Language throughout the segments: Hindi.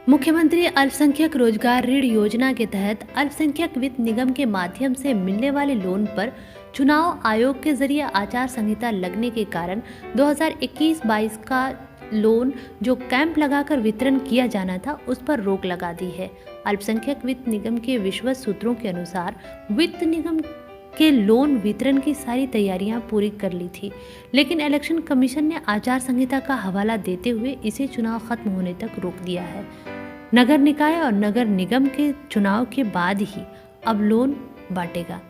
मुख्यमंत्री अल्पसंख्यक रोजगार ऋण योजना के तहत अल्पसंख्यक वित्त निगम के माध्यम से मिलने वाले लोन पर चुनाव आयोग के जरिए आचार संहिता लगने के कारण 2021-22 का लोन जो कैंप लगाकर वितरण किया जाना था उस पर रोक लगा दी है। अल्पसंख्यक वित्त निगम के विश्वस्त सूत्रों के अनुसार वित्त निगम के लोन वितरण की सारी तैयारियां पूरी कर ली थी, लेकिन इलेक्शन कमीशन ने आचार संहिता का हवाला देते हुए इसे चुनाव खत्म होने तक रोक दिया है। नगर निकाय और नगर निगम के चुनाव के बाद ही अब लोन बांटेगा।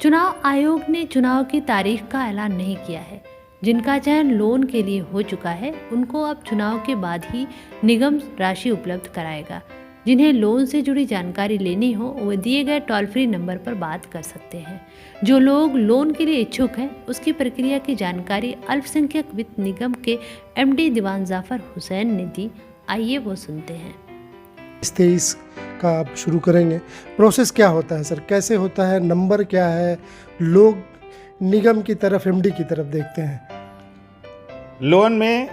चुनाव आयोग ने चुनाव की तारीख का ऐलान नहीं किया है। जिनका चयन लोन के लिए हो चुका है उनको अब चुनाव के बाद ही निगम राशि उपलब्ध कराएगा। जिन्हें लोन से जुड़ी जानकारी लेनी हो वो दिए गए टोल फ्री नंबर पर बात कर सकते हैं। जो लोग लोन के लिए इच्छुक हैं उसकी प्रक्रिया की जानकारी अल्पसंख्यक वित्त निगम के एमडी दीवान जाफर हुसैन ने दी। आइए वो सुनते हैं। 23 का आप शुरू करेंगे, प्रोसेस क्या होता है सर, कैसे होता है, नंबर क्या है, लोग निगम की तरफ एमडी की तरफ देखते हैं? लोन में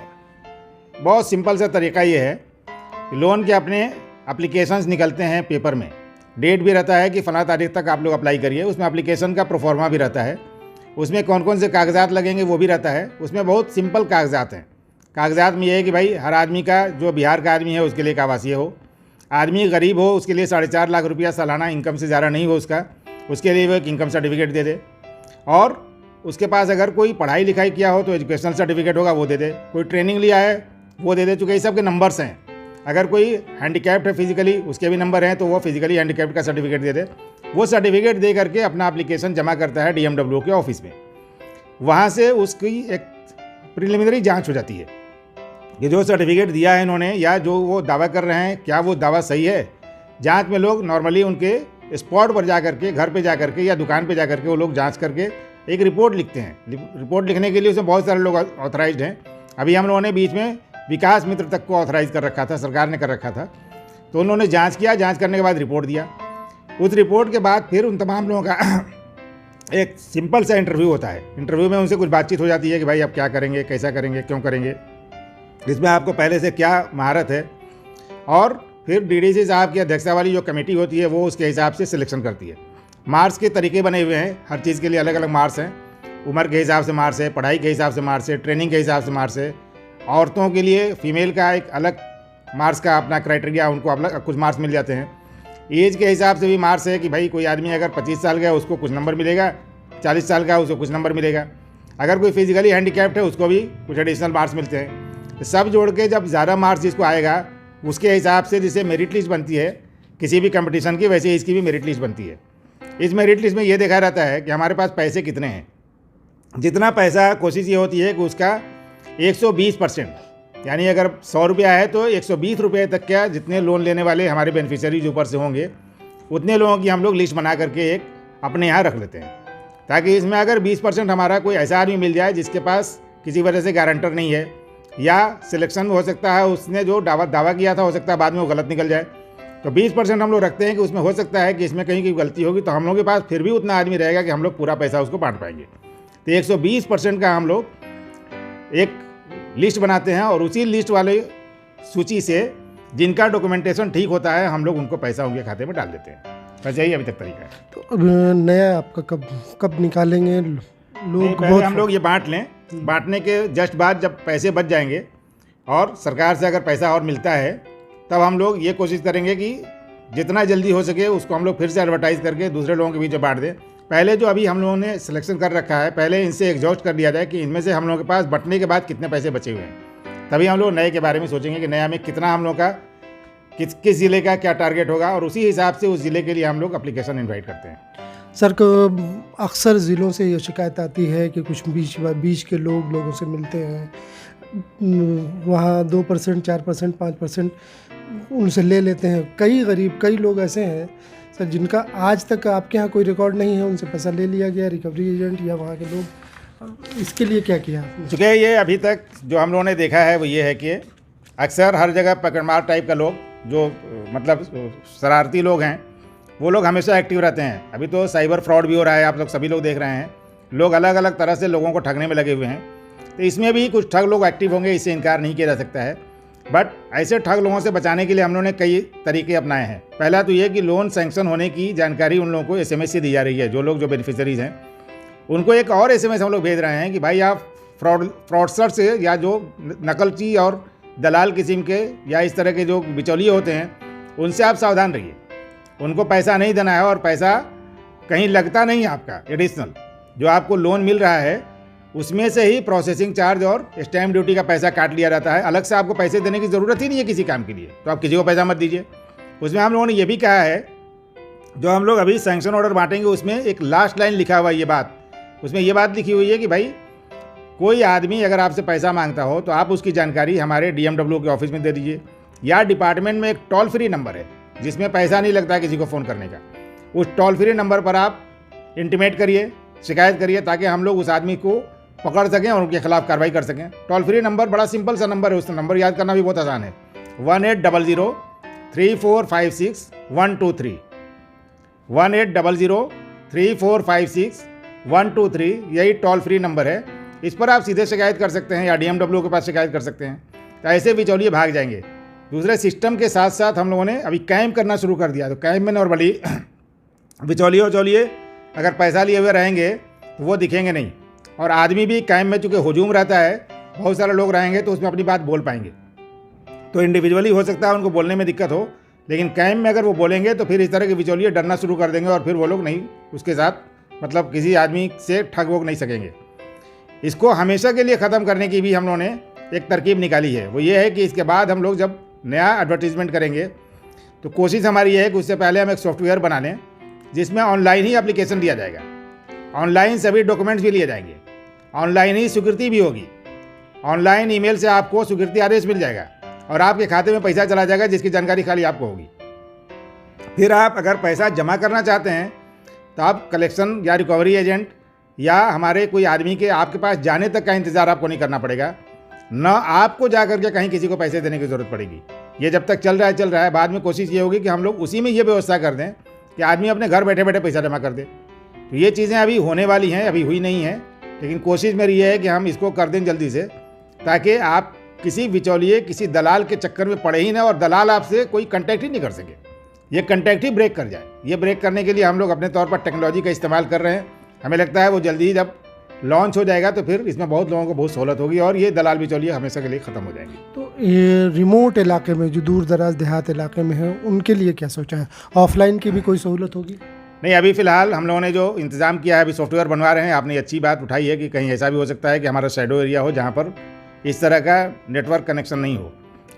बहुत सिंपल सा तरीका ये है कि लोन के अपने एप्लीकेशंस निकलते हैं पेपर में, डेट भी रहता है कि फला तारीख तक आप लोग अप्लाई करिए, उसमें एप्लीकेशन का प्रोफॉर्मा भी रहता है, उसमें कौन कौन से कागजात लगेंगे वो भी रहता है। उसमें बहुत सिंपल कागजात हैं। कागजात में ये है कि भाई हर आदमी का, जो बिहार का आदमी है उसके लिए एक आवासीय हो, आदमी गरीब हो उसके लिए 4.5 लाख रुपया सालाना इनकम से ज़्यादा नहीं हो उसके लिए वो एक इनकम सर्टिफिकेट दे दे, और उसके पास अगर कोई पढ़ाई लिखाई किया हो तो एजुकेशनल सर्टिफिकेट होगा वो दे दे, कोई ट्रेनिंग लिया है वो दे दे, चूँकि ये सब के नंबर्स हैं। अगर कोई हैंडीकैप्ड है फिजिकली उसके भी नंबर हैं तो वो फिजिकली हैंडीकैप्ड का सर्टिफिकेट दे दे। वो सर्टिफिकेट दे करके अपना एप्लीकेशन जमा करता है डीएमडब्ल्यू के ऑफिस में। वहाँ से उसकी एक प्रिलिमिनरी जांच हो जाती है कि जो सर्टिफिकेट दिया है इन्होंने या जो वो दावा कर रहे हैं क्या वो दावा सही है। जांच में लोग नॉर्मली उनके स्पॉट पर जा करके, घर पे जा करके या दुकान पे जा करके वो लोग जांच करके एक रिपोर्ट लिखते हैं। रिपोर्ट लिखने के लिए उसमें बहुत सारे लोग ऑथराइज्ड हैं। अभी हम लोगों ने बीच में विकास मित्र तक को ऑथराइज कर रखा था, सरकार ने कर रखा था। तो उन्होंने जाँच किया, जाँच करने के बाद रिपोर्ट दिया। उस रिपोर्ट के बाद फिर उन तमाम लोगों का एक सिंपल सा इंटरव्यू होता है। इंटरव्यू में उनसे कुछ बातचीत हो जाती है कि भाई आप क्या करेंगे, कैसा करेंगे, क्यों करेंगे, इसमें आपको पहले से क्या महारत है, और फिर डीडीसी साहब की अध्यक्षता वाली जो कमेटी होती है वो उसके हिसाब से सिलेक्शन करती है। मार्क्स के तरीके बने हुए हैं, हर चीज़ के लिए अलग अलग मार्क्स हैं। उम्र के हिसाब से मार्क्स है, पढ़ाई के हिसाब से मार्क्स है, ट्रेनिंग के हिसाब से मार्क्स है। औरतों के लिए फीमेल का एक अलग मार्क्स का अपना क्राइटेरिया, उनको अलग कुछ मार्क्स मिल जाते हैं। एज के हिसाब से भी मार्क्स है कि भाई कोई आदमी अगर 25 साल का है उसको कुछ नंबर मिलेगा, 40 साल का है उसको कुछ नंबर मिलेगा, अगर कोई फिजिकली हैंडीकैप्ड है उसको भी कुछ एडिशनल मार्क्स मिलते हैं। सब जोड़ के जब ज़्यादा मार्क्स जिसको आएगा उसके हिसाब से जिसे मेरिट लिस्ट बनती है किसी भी कंपटीशन की, वैसे इसकी भी मेरिट लिस्ट बनती है। इस मेरिट लिस्ट में ये देखा रहता है कि हमारे पास पैसे कितने हैं। जितना पैसा, कोशिश ये होती है कि उसका 120%, यानी अगर 100 रुपया है तो 120 रुपये तक का जितने लोन लेने वाले हमारे बेनिफिशियरीज ऊपर से होंगे उतने लोगों की हम लोग लिस्ट बना करके एक अपने यहाँ रख लेते हैं, ताकि इसमें अगर 20% हमारा कोई ऐसा आदमी मिल जाए जिसके पास किसी वजह से गारंटर नहीं है, या सिलेक्शन हो सकता है उसने जो दावा किया था हो सकता है बाद में वो गलत निकल जाए, तो 20% हम लोग रखते हैं कि उसमें हो सकता है कि इसमें कहीं की गलती होगी, तो हम लोगों के पास फिर भी उतना आदमी रहेगा कि हम लोग पूरा पैसा उसको बांट पाएंगे। तो 120% का हम लोग एक लिस्ट बनाते हैं और उसी लिस्ट वाले सूची से जिनका डॉक्यूमेंटेशन ठीक होता है हम लोग उनको पैसा उनके खाते में डाल देते हैं। बस यही अभी तक तरीका है। तो अब नया आपका कब निकालेंगे? लोग पहले हम लोग ये बांट लें, बांटने के जस्ट बाद जब पैसे बच जाएंगे और सरकार से अगर पैसा और मिलता है तब हम लोग ये कोशिश करेंगे कि जितना जल्दी हो सके उसको हम लोग फिर से एडवर्टाइज़ करके दूसरे लोगों के बीच में बांट दें। पहले जो अभी हम लोगों ने सिलेक्शन कर रखा है पहले इनसे एग्जॉस्ट कर लिया जाए कि इनमें से हम लोगों के पास बंटने के बाद कितने पैसे बचे हुए हैं, तभी हम लोग नए के बारे में सोचेंगे कि नया में कितना हम लोग का किस ज़िले का क्या टारगेट होगा, और उसी हिसाब से उस ज़िले के लिए हम लोग एप्लीकेशन इन्वाइट करते हैं। सर अक्सर ज़िलों से ये शिकायत आती है कि कुछ बीच के लोगों से मिलते हैं, वहाँ 2%, 4%, 5% उनसे ले लेते हैं। कई लोग ऐसे हैं सर जिनका आज तक आपके यहाँ कोई रिकॉर्ड नहीं है, उनसे पैसा ले लिया गया, रिकवरी एजेंट या वहाँ के लोग, इसके लिए क्या किया? चूँकि ये अभी तक जो हम लोगों ने देखा है वो ये है कि अक्सर हर जगह पकड़मार टाइप का लोग, जो मतलब शरारती लोग हैं, वो लोग हमेशा एक्टिव रहते हैं। अभी तो साइबर फ्रॉड भी हो रहा है, आप लोग सभी लोग देख रहे हैं, लोग अलग अलग तरह से लोगों को ठगने में लगे हुए हैं। तो इसमें भी कुछ ठग लोग एक्टिव होंगे, इससे इनकार नहीं किया जा सकता है। बट ऐसे ठग लोगों से बचाने के लिए हम लोगों ने कई तरीके अपनाए हैं। पहला तो ये कि लोन सैंक्शन होने की जानकारी उन लोगों को SMS से दी जा रही है। जो लोग जो बेनिफिशरीज़ हैं उनको एक और SMS हम लोग भेज रहे हैं कि भाई आप फ्रॉडस्टर से या जो नकलची और दलाल किस्म के या इस तरह के जो बिचौलिए होते हैं उनसे आप सावधान रहिए। उनको पैसा नहीं देना है और पैसा कहीं लगता नहीं है आपका एडिशनल। जो आपको लोन मिल रहा है उसमें से ही प्रोसेसिंग चार्ज और स्टैम्प ड्यूटी का पैसा काट लिया जाता है। अलग से आपको पैसे देने की ज़रूरत ही नहीं है किसी काम के लिए, तो आप किसी को पैसा मत दीजिए। उसमें हम लोगों ने ये भी कहा है, जो हम लोग अभी सैंक्शन ऑर्डर बांटेंगे उसमें एक लास्ट लाइन लिखा हुआ है ये बात, उसमें ये बात लिखी हुई है कि भाई कोई आदमी अगर आपसे पैसा मांगता हो तो आप उसकी जानकारी हमारे DMW के ऑफिस में दे दीजिए, या डिपार्टमेंट में एक टोल फ्री नंबर है जिसमें पैसा नहीं लगता है किसी को फ़ोन करने का। उस टोल फ्री नंबर पर आप इंटीमेट करिए, शिकायत करिए, ताकि हम लोग उस आदमी को पकड़ सकें और उनके खिलाफ कार्रवाई कर सकें। टोल फ्री नंबर बड़ा सिंपल सा नंबर है, उस नंबर याद करना भी बहुत आसान है, 1800-3456-123 1800-3456-123 यही टोल फ्री नंबर है। इस पर आप सीधे शिकायत कर सकते हैं या DMW के पास शिकायत कर सकते हैं, तो ऐसे बिचौलिए भाग जाएंगे। दूसरे सिस्टम के साथ साथ हम लोगों ने अभी कैम्प करना शुरू कर दिया, तो कैम्प में नॉर्मली बिचौलिए अगर पैसा लिए हुए रहेंगे तो वो दिखेंगे नहीं, और आदमी भी कैम्प में चूँकि हुजूम रहता है, बहुत सारे लोग रहेंगे तो उसमें अपनी बात बोल पाएंगे। तो इंडिविजुअली हो सकता है उनको बोलने में दिक्कत हो, लेकिन कैम्प में अगर वो बोलेंगे तो फिर इस तरह के बिचौलिए डरना शुरू कर देंगे और फिर वो लोग नहीं उसके साथ मतलब किसी आदमी से ठग वोग नहीं सकेंगे। इसको हमेशा के लिए ख़त्म करने की भी हम लोगों ने एक तरकीब निकाली है। वो ये है कि इसके बाद हम लोग जब नया एडवर्टीज़मेंट करेंगे तो कोशिश हमारी ये है कि उससे पहले हम एक सॉफ्टवेयर बना लें जिसमें ऑनलाइन ही एप्लीकेशन दिया जाएगा, ऑनलाइन सभी डॉक्यूमेंट्स भी लिए जाएंगे, ऑनलाइन ही स्वीकृति भी होगी, ऑनलाइन ईमेल से आपको स्वीकृति आदेश मिल जाएगा और आपके खाते में पैसा चला जाएगा जिसकी जानकारी खाली आपको होगी। फिर आप अगर पैसा जमा करना चाहते हैं तो आप कलेक्शन या रिकवरी एजेंट या हमारे कोई आदमी के आपके पास जाने तक का इंतज़ार आपको नहीं करना पड़ेगा, न आपको जा करके कहीं किसी को पैसे देने की ज़रूरत पड़ेगी। ये जब तक चल रहा है। बाद में कोशिश ये होगी कि हम लोग उसी में ये व्यवस्था कर दें कि आदमी अपने घर बैठे बैठे पैसा जमा कर दे। तो ये चीज़ें अभी होने वाली हैं, अभी हुई नहीं हैं, लेकिन कोशिश मेरी ये है कि हम इसको कर दें जल्दी से, ताकि आप किसी बिचौलिए किसी दलाल के चक्कर में पड़े ही ना और दलाल आपसे कोई कंटेक्ट ही नहीं कर सके, ये कंटेक्ट ही ब्रेक कर जाए। ये ब्रेक करने के लिए हम लोग अपने तौर पर टेक्नोलॉजी का इस्तेमाल कर रहे हैं। हमें लगता है वो जल्दी ही जब लॉन्च हो जाएगा तो फिर इसमें बहुत लोगों को बहुत सहूलत होगी और ये दलाल बिचौलिए हमेशा के लिए ख़त्म हो जाएंगे। तो ये रिमोट इलाके में जो दूर दराज देहात इलाके में है उनके लिए क्या सोचा है, ऑफलाइन की भी कोई सहूलत होगी? नहीं, अभी फ़िलहाल हम लोगों ने जो इंतज़ाम किया है, अभी सॉफ्टवेयर बनवा रहे हैं। आपने अच्छी बात उठाई है कि कहीं ऐसा भी हो सकता है कि हमारा शैडो एरिया हो जहाँ पर इस तरह का नेटवर्क कनेक्शन नहीं हो।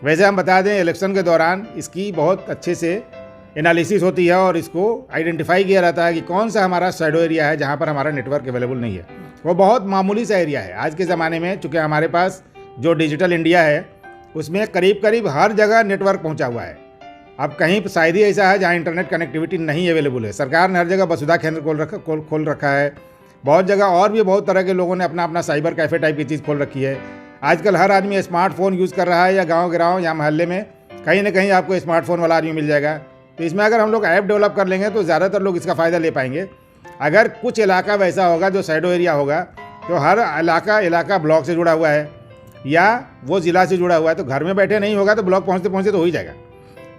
वैसे हम बता दें, इलेक्शन के दौरान इसकी बहुत अच्छे से एनालिसिस होती है और इसको आइडेंटिफाई किया जाता है कि कौन सा हमारा शैडो एरिया है जहाँ पर हमारा नेटवर्क अवेलेबल नहीं है। वो बहुत मामूली सा एरिया है आज के ज़माने में, चूँकि हमारे पास जो डिजिटल इंडिया है उसमें करीब करीब हर जगह नेटवर्क पहुँचा हुआ है। अब कहीं शायद ही ऐसा है जहाँ इंटरनेट कनेक्टिविटी नहीं अवेलेबल है। सरकार ने हर जगह वसुधा केंद्र खोल रखा है, बहुत जगह और भी बहुत तरह के लोगों ने अपना अपना साइबर कैफ़े टाइप की चीज़ खोल रखी है। आजकल हर आदमी स्मार्टफोन यूज़ कर रहा है, या गाँव या मोहल्ले में कहीं ना कहीं आपको स्मार्टफोन वाला आदमी मिल जाएगा। तो इसमें अगर हम लोग ऐप डेवलप कर लेंगे तो ज़्यादातर लोग इसका फ़ायदा ले पाएंगे। अगर कुछ इलाका वैसा होगा जो शैडो एरिया होगा, तो हर इलाका ब्लॉक से जुड़ा हुआ है या वो ज़िला से जुड़ा हुआ है, तो घर में बैठे नहीं होगा तो ब्लॉक पहुँचते पहुँचते तो हो ही जाएगा।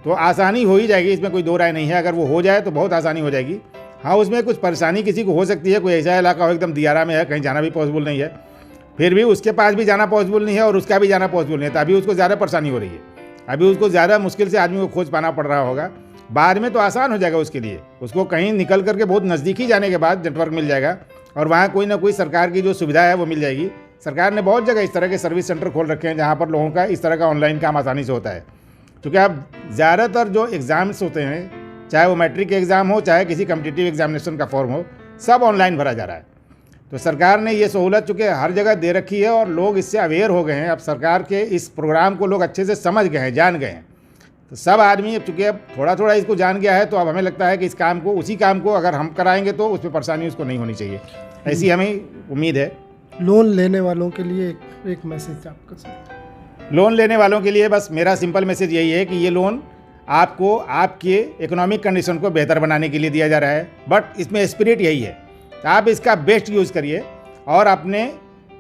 तो आसानी हो ही जाएगी, इसमें कोई दो राय नहीं है। अगर वो हो जाए तो बहुत आसानी हो जाएगी। हाँ, उसमें कुछ परेशानी किसी को हो सकती है, कोई ऐसा इलाका हो एकदम दियारा में है, कहीं जाना भी पॉसिबल नहीं है, फिर भी उसके पास भी जाना पॉसिबल नहीं है और उसका भी जाना पॉसिबल नहीं है, तो अभी उसको ज़्यादा परेशानी हो रही है। अभी उसको ज़्यादा मुश्किल से आदमी को खोज पाना पड़ रहा होगा। बाद में तो आसान हो जाएगा उसके लिए, उसको कहीं निकल करके बहुत नज़दीक ही जाने के बाद नेटवर्क मिल जाएगा और वहाँ कोई ना कोई सरकार की जो सुविधा है वो मिल जाएगी। सरकार ने बहुत जगह इस तरह के सर्विस सेंटर खोल रखे हैं जहाँ पर लोगों का इस तरह का ऑनलाइन काम आसानी से होता है। क्योंकि अब ज़्यादातर जो एग्ज़ाम्स होते हैं, चाहे वो मैट्रिक के एग्ज़ाम हो, चाहे किसी कम्पिटिटिव एग्जामिनेशन का फॉर्म हो, सब ऑनलाइन भरा जा रहा है। तो सरकार ने ये सहूलत चूँकि हर जगह दे रखी है और लोग इससे अवेयर हो गए हैं। अब सरकार के इस प्रोग्राम को लोग अच्छे से समझ गए हैं, जान गए हैं। तो सब आदमी चूँकि अब थोड़ा थोड़ा इसको जान गया है, तो अब हमें लगता है कि इस काम को, उसी काम को अगर हम कराएंगे तो उसमें परेशानी उसको नहीं होनी चाहिए, ऐसी हमें उम्मीद है। लोन लेने वालों के लिए एक मैसेज आपका सर। लोन लेने वालों के लिए बस मेरा सिंपल मैसेज यही है कि ये लोन आपको आपके इकोनॉमिक कंडीशन को बेहतर बनाने के लिए दिया जा रहा है, बट इसमें स्पिरिट यही है कि आप इसका बेस्ट यूज़ करिए और अपने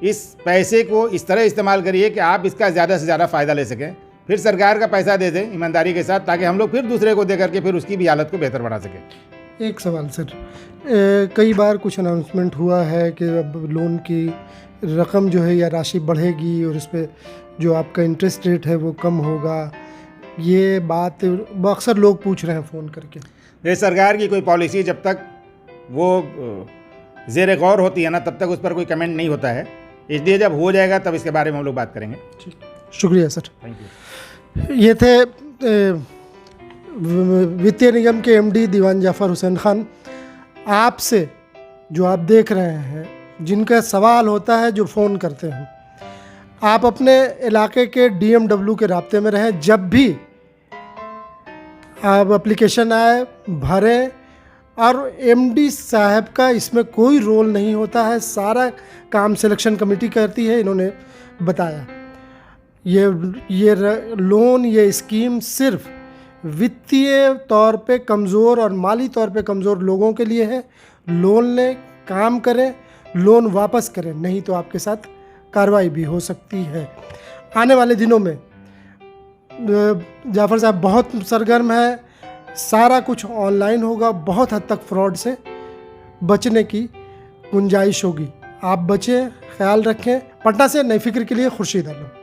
इस पैसे को इस तरह इस्तेमाल करिए कि आप इसका ज़्यादा से ज़्यादा फ़ायदा ले सकें। फिर सरकार का पैसा दे दें ईमानदारी के साथ, ताकि हम लोग फिर दूसरे को दे करके फिर उसकी भी हालत को बेहतर बना सकें। एक सवाल सर, कई बार कुछ अनाउंसमेंट हुआ है कि अब लोन की रकम जो है या राशि बढ़ेगी और इस पर जो आपका इंटरेस्ट रेट है वो कम होगा, ये बात अक्सर लोग पूछ रहे हैं फ़ोन करके। ये सरकार की कोई पॉलिसी जब तक वो ज़ेर गौर होती है ना, तब तक उस पर कोई कमेंट नहीं होता है, इसलिए जब हो जाएगा तब इसके बारे में हम लोग बात करेंगे। ठीक, शुक्रिया सर। Thank you. ये थे वित्तीय निगम के एमडी दीवान जाफ़र हुसैन खान। आपसे जो आप देख रहे हैं, जिनका सवाल होता है, जो फ़ोन करते हैं, आप अपने इलाके के DMW के राब्ते में रहें। जब भी आप एप्लीकेशन आए भरें, और MD साहब का इसमें कोई रोल नहीं होता है, सारा काम सिलेक्शन कमेटी करती है। इन्होंने बताया ये लोन, ये स्कीम सिर्फ वित्तीय तौर पे कमज़ोर और माली तौर पे कमज़ोर लोगों के लिए है। लोन लें, काम करें, लोन वापस करें, नहीं तो आपके साथ कार्रवाई भी हो सकती है। आने वाले दिनों में जाफ़र साहब बहुत सरगर्म है, सारा कुछ ऑनलाइन होगा, बहुत हद तक फ्रॉड से बचने की गुंजाइश होगी। आप बचें, ख्याल रखें। पटना से नई फिक्र के लिए खुर्शीद आलम।